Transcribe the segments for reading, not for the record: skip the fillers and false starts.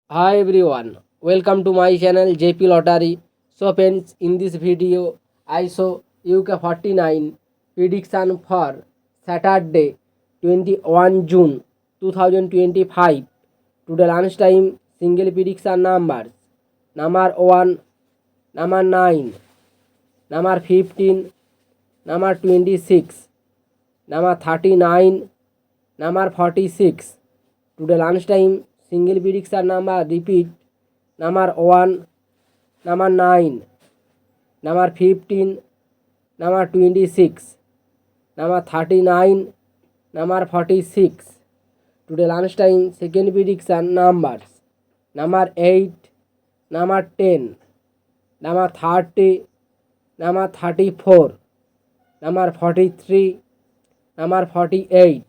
Hi everyone, welcome to my channel JP Lottery. So friends, in this video I show UK 49 prediction for Saturday 21 June 2025. Today lunchtime single prediction numbers number 1, number 9, number 15, number 26, number 39, number 46. Today lunchtime single prediction number repeat number 1, number 9, number 15, number 26, number 39, number 46. Today lunchtime second prediction numbers number 8, number 10, number 30, number 34, number 43, number 48.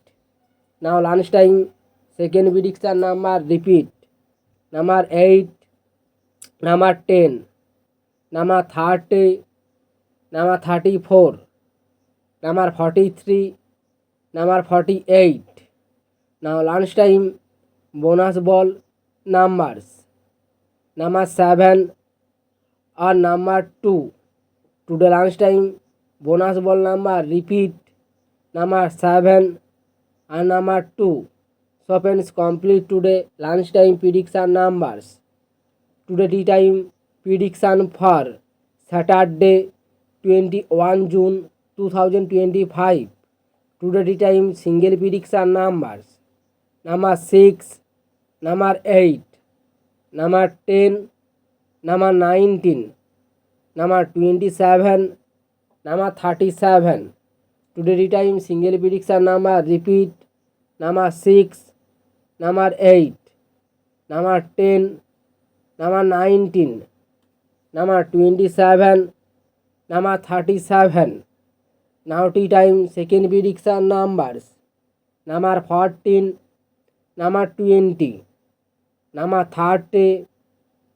Now lunchtime second prediction number repeat number 8, number 10, number 30, number 34, number 43, number 48. Now lunchtime bonus ball numbers number 7 or number 2. Today lunchtime bonus ball number repeat number 7 and number 2. So friends, complete today lunchtime prediction numbers. Today tea time prediction for Saturday 21 June 2025. Today tea time single prediction numbers number 6, number 8, number 10, number 19, number 27, number 37. Today tea time single prediction number repeat number 6, number 8, number 10, number 19, number 27, number 37. Now tea time second prediction numbers number 14, number 20, number 30,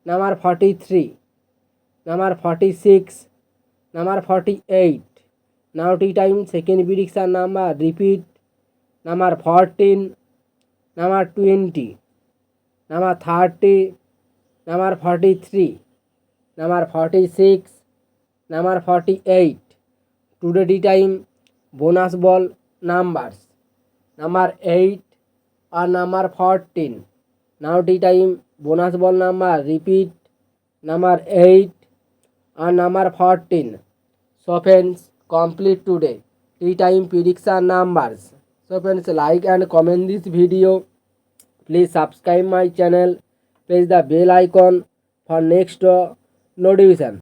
number 43, number 46, number 48. Now tea time second prediction number repeat number 14, number 20, number 30, number 43, number 46, number 48. Today tea time bonus ball numbers number 8 or number 14. Now tea time bonus ball number repeat number 8 or number 14. So friends, complete today tea time prediction numbers. So friends, like and comment this video. Please subscribe my channel. Press the bell icon for next notification.